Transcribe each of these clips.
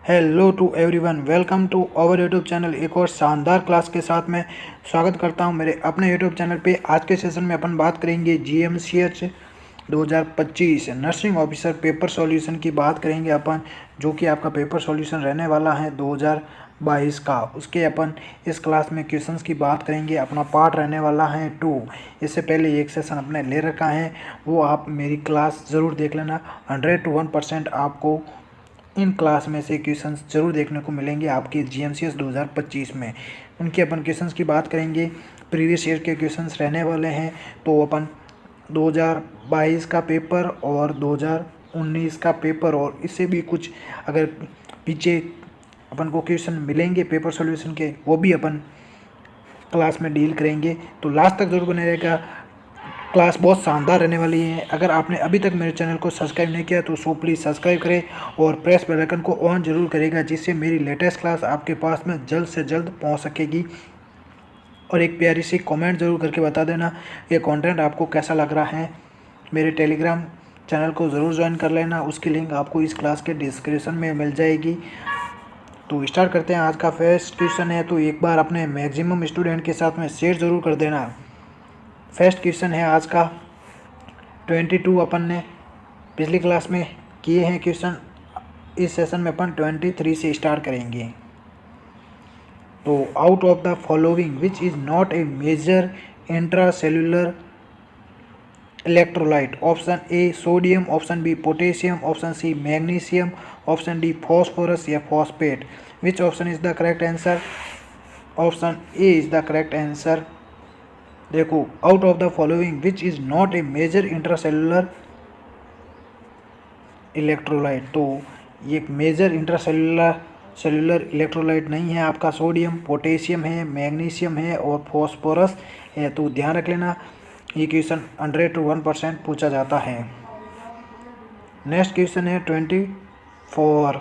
Hello to everyone, welcome to our YouTube channel. एक और शानदार क्लास के साथ मैं स्वागत करता हूं मेरे अपने यूट्यूब चैनल पे। आज के सेशन में अपन बात करेंगे GMCH 2025 nursing officer paper solution की बात करेंगे अपन, जो कि आपका पेपर सॉल्यूशन रहने वाला है 2022 का। उसके अपन इस क्लास में क्वेश्चंस की बात करेंगे। अपना पार्ट रहने वाला है 2। इससे पहले एक सेशन अपने ले रखा है, वो आप मेरी क्लास ज़रूर देख लेना। 100 to 1% आपको इन क्लास में से क्वेश्चंस जरूर देखने को मिलेंगे आपके जीएमसीएस 2025 में। उनके अपन क्वेश्चंस की बात करेंगे। प्रीवियस ईयर के क्वेश्चंस रहने वाले हैं, तो अपन 2022 का पेपर और 2019 का पेपर और इससे भी कुछ अगर पीछे अपन को क्वेश्चन मिलेंगे पेपर सॉल्यूशन के, वो भी अपन क्लास में डील करेंगे। तो लास्ट तक जरूर बने रहेगा। क्लास बहुत शानदार रहने वाली है। अगर आपने अभी तक मेरे चैनल को सब्सक्राइब नहीं किया तो सो प्लीज़ सब्सक्राइब करें और प्रेस बेल आइकन को ऑन जरूर करेगा, जिससे मेरी लेटेस्ट क्लास आपके पास में जल्द से जल्द पहुंच सकेगी। और एक प्यारी सी कमेंट जरूर करके बता देना ये कंटेंट आपको कैसा लग रहा है। मेरे टेलीग्राम चैनल को ज़रूर ज्वाइन कर लेना, उसकी लिंक आपको इस क्लास के डिस्क्रिप्शन में मिल जाएगी। तो स्टार्ट करते हैं। आज का फर्स्ट क्वेश्चन है, तो एक बार अपने मैक्सिमम स्टूडेंट के साथ में शेयर ज़रूर कर देना। फर्स्ट क्वेश्चन है आज का 22 अपन ने पिछली क्लास में किए हैं क्वेश्चन। इस सेशन में अपन 23 से स्टार्ट करेंगे। तो out of the following which is not a major intracellular electrolyte. Option A sodium, option B potassium, option C magnesium, option D phosphorus या phosphate. Which option is the correct answer? Option A is the correct answer. देखो, out of the following which is not a major intracellular electrolyte, तो ये major cellular electrolyte नहीं है आपका। Sodium, potassium है, magnesium है और फॉस्फोरस है। तो ध्यान रख लेना, ये क्वेश्चन 100 to 1% पूछा जाता है। नेक्स्ट क्वेश्चन है 24।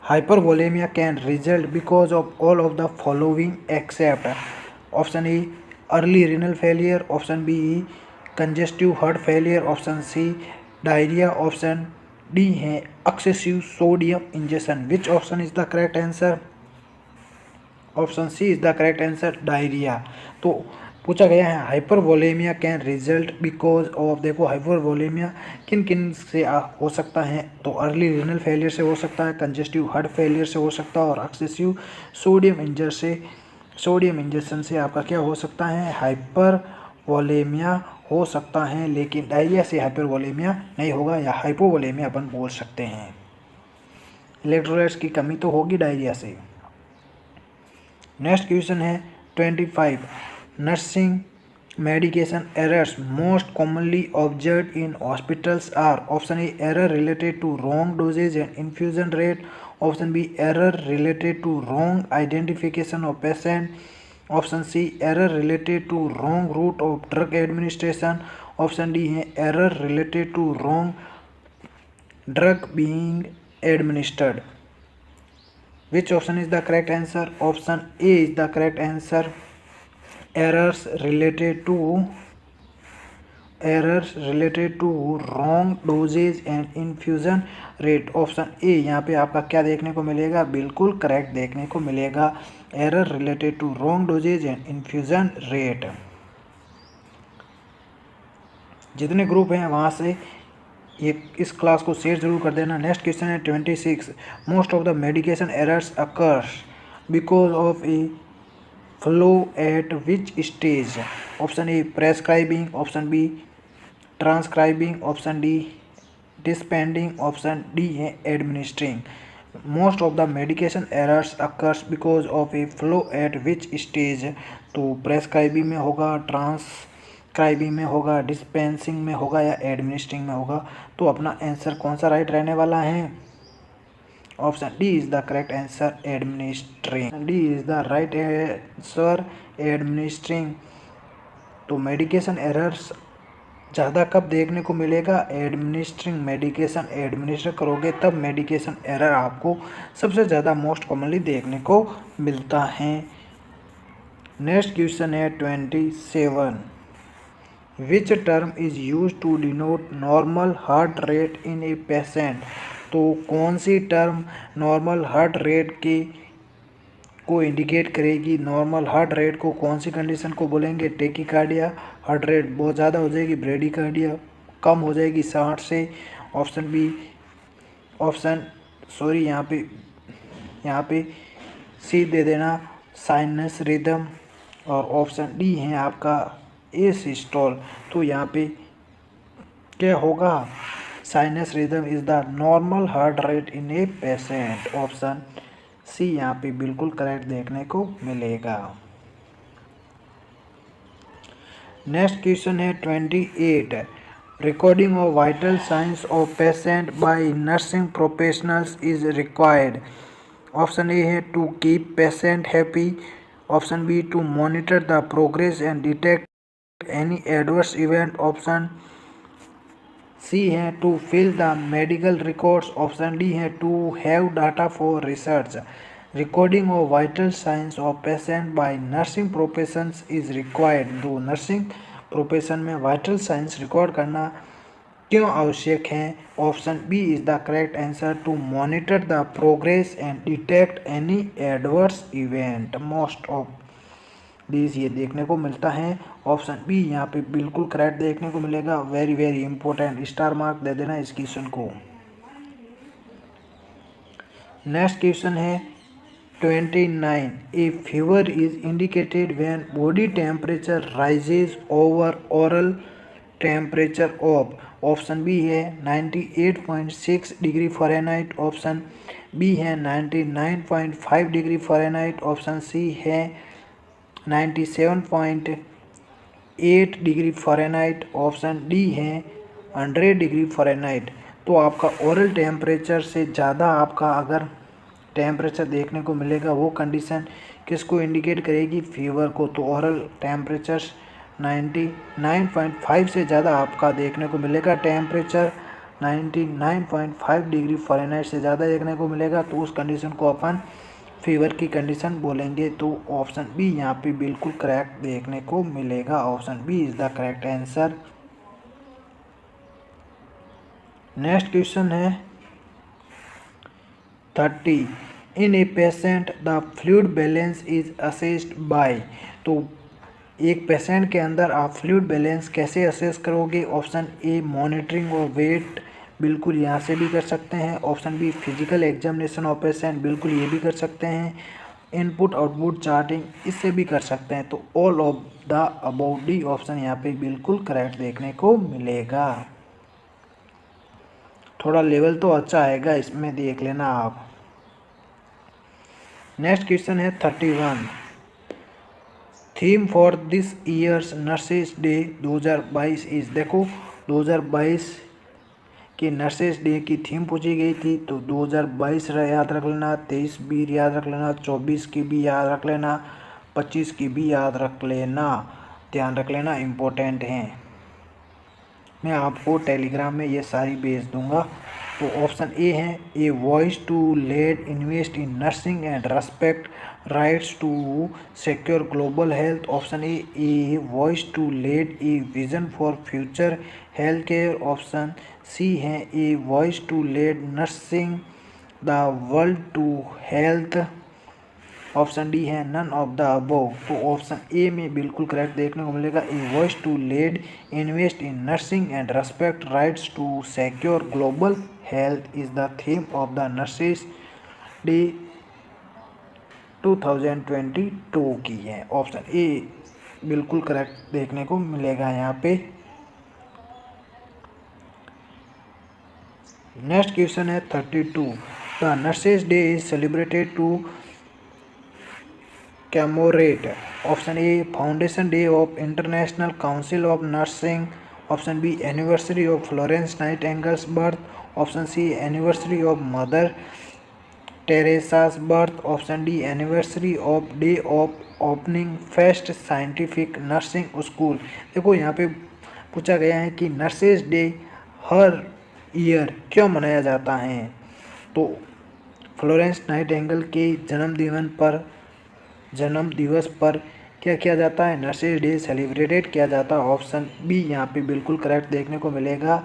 Hypervolaemia can result because of all of the following except. Option A early renal failure, option B congestive heart failure, option C diarrhoea, option D है excessive sodium injection. Which option is the correct answer? Option C is the correct answer, diarrhoea. तो पूछा गया है hypervolaemia can result because of. देखो, hypervolaemia किन किन से हो सकता है, तो अर्ली रीनल फेलियर से हो सकता है, कंजेस्टिव हार्ट फेलियर से हो सकता है और एक्सेसिव सोडियम इंजेक्शन से आपका क्या हो सकता है, हाइपरवोलेमिया हो सकता है। लेकिन डायरिया से हाइपरवोलेमिया नहीं होगा, या हाइपोवोलेमिया अपन बोल सकते हैं। इलेक्ट्रोलाइट्स की कमी तो होगी डायरिया से। नेक्स्ट क्वेश्चन है 25। Nursing medication errors most commonly observed in hospitals are. Option A error related to wrong dosage and infusion rate, option B error related to wrong identification of patient, option C error related to wrong route of drug administration, option D है error related to wrong drug being administered. Which option is the correct answer? Option A is the correct answer. errors related to wrong dosage and infusion rate. Option A यहाँ पे आपका क्या देखने को मिलेगा, बिल्कुल correct देखने को मिलेगा। Error related to wrong dosages and infusion rate. जितने ग्रुप हैं वहाँ से ये इस क्लास को शेयर जरूर कर देना। नेक्स्ट क्वेश्चन है 26। Most of the medication errors occurs because of A flow at which stage? Option A prescribing, option B transcribing, option D dispensing, option D है administering. Most of the medication errors occurs because of a flow at which stage? तो prescribing में होगा, transcribing में होगा, dispensing में होगा या administering में होगा। तो अपना आंसर कौन सा राइट रहने वाला है? Option D is the correct answer, administering. D is the right answer, administering. तो मेडिकेशन एरर्स ज़्यादा कब देखने को मिलेगा? एडमिनिस्ट्रिंग। मेडिकेशन एडमिनिस्टर करोगे तब मेडिकेशन एरर आपको सबसे ज़्यादा मोस्ट कॉमनली देखने को मिलता है। नेक्स्ट क्वेश्चन है 27। Which term is use to denote normal heart rate in a patient? तो कौन सी टर्म नॉर्मल हार्ट रेट को इंडिकेट करेगी? नॉर्मल हार्ट रेट को कौन सी कंडीशन को बोलेंगे? टेकिकार्डिया, हार्ट रेट बहुत ज़्यादा हो जाएगी, ब्रेडिकार्डिया कम हो जाएगी 60 से। ऑप्शन बी, यहाँ पे सी दे देना, साइनस रिदम। और ऑप्शन डी है आपका ए सिस्टोल। तो यहाँ पे क्या होगा? Sinus rhythm is the normal heart rate in a patient. Option C यहाँ पे बिल्कुल करेक्ट देखने को मिलेगा। नेक्स्ट क्वेश्चन है 28। Recording of vital signs of patient by nursing professionals is required. Option A है to keep patient happy. Option B to monitor the progress and detect any adverse event. Option C है to fill the medical records. Option D है to have data for research. Recording of vital signs of patient by nursing professions is required. तो nursing profession में vital signs record करना क्यों आवश्यक है? Option B is the correct answer, to monitor the progress and detect any adverse event. Most of this ये देखने को मिलता है। ऑप्शन बी यहाँ पे बिल्कुल करेक्ट देखने को मिलेगा। Very very important, star mark दे देना इस क्वेश्चन को। नेक्स्ट क्वेश्चन है 29। A fever is indicated when body temperature rises over oral temperature of. Option B है 98.6 डिग्री फ़ारेनहाइट। ऑप्शन बी है 99.5 डिग्री फ़ारेनहाइट। ऑप्शन सी है 97.8 डिग्री फ़ारेनहाइट। ऑप्शन डी है 100 degree Fahrenheit. तो आपका oral temperature से ज़्यादा आपका अगर टेम्परेचर देखने को मिलेगा, वो कंडीशन किसको इंडिकेट करेगी? फीवर को। तो ओरल टेम्परेचर 99.5 से ज़्यादा आपका देखने को मिलेगा, टेम्परेचर 99.5 डिग्री फ़ारेनहाइट से ज़्यादा देखने को मिलेगा, तो उस कंडीशन को अपन फीवर की कंडीशन बोलेंगे। तो ऑप्शन बी यहाँ पे बिल्कुल करेक्ट देखने को मिलेगा। Option B is the correct answer. Next question है 30। In a patient the fluid balance is assessed by. तो एक पेशेंट के अंदर आप फ्लूइड बैलेंस कैसे असेस करोगे? ऑप्शन ए मॉनिटरिंग और वेट, बिल्कुल यहाँ से भी कर सकते हैं। Option B physical examination of patient, बिल्कुल ये भी कर सकते हैं। इनपुट आउटपुट चार्टिंग, इससे भी कर सकते हैं। तो all of the above D option यहाँ पे बिल्कुल करेक्ट देखने को मिलेगा। थोड़ा लेवल तो अच्छा आएगा इसमें, देख लेना आप। नेक्स्ट क्वेश्चन है 31। Theme for this years nurses day 2022 is. देखो 2022 की नर्सेस डे की थीम पूछी गई थी, तो 2022 याद रख लेना, 23 भी याद रख लेना, 24 की भी याद रख लेना, 25 की भी याद रख लेना, ध्यान रख लेना, इम्पोर्टेंट हैं। मैं आपको टेलीग्राम में ये सारी भेज दूंगा। तो ऑप्शन ए है a voice to lead invest in nursing and respect rights to secure global health. Option A voice to lead a vision for future health care. Option C है a voice to lead nursing the world to health. Option D है none of the above. तो option A में बिल्कुल correct देखने को मिलेगा। A voice to lead invest in nursing and respect rights to secure global health is the theme of the nurses day 2022 की है। Option A बिल्कुल करेक्ट देखने को मिलेगा यहाँ पे। नेक्स्ट क्वेश्चन है 32। The nurses day is celebrated to commemorate. Option A foundation day of international council of nursing. Option B anniversary of Florence Nightingale's birth. Option C anniversary of Mother Teresa's birth. Option D anniversary of day of opening first scientific nursing school. देखो यहाँ पे पूछा गया है कि nurses day हर year क्यों मनाया जाता है। तो फ्लोरेंस नाइटिंगेल के जन्म दिवस पर क्या किया जाता है? नर्सेस डे सेलिब्रेटेड किया जाता है। ऑप्शन बी यहाँ पे बिल्कुल करेक्ट देखने को मिलेगा।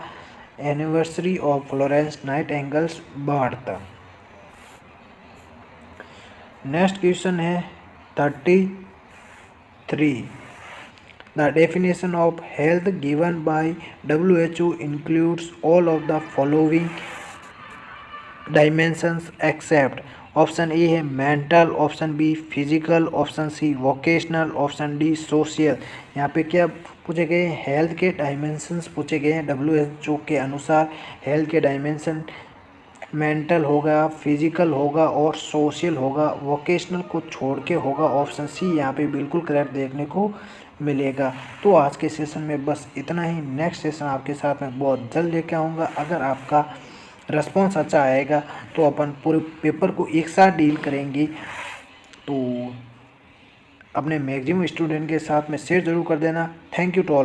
Anniversary of Florence Nightingale's birth. Next question है 33। The definition of health given by WHO includes all of the following dimensions except option A है mental, option B physical, option C vocational, option D social. यहाँ पे क्या पूछे गए हैं? Health के dimensions पूछे गए हैं। WHO के अनुसार हेल्थ के डायमेंशन मेंटल होगा, फिजिकल होगा और सोशल होगा। वोकेशनल को छोड़ के होगा ऑप्शन सी। यहाँ पे बिल्कुल करेक्ट देखने को मिलेगा। तो आज के सेशन में बस इतना ही। नेक्स्ट सेशन आपके साथ में बहुत जल्द लेके आऊँगा। अगर आपका रिस्पॉन्स अच्छा आएगा तो अपन पूरे पेपर को एक साथ डील करेंगे। तो अपने मैक्सिमम स्टूडेंट के साथ में शेयर जरूर कर देना। Thank you to all.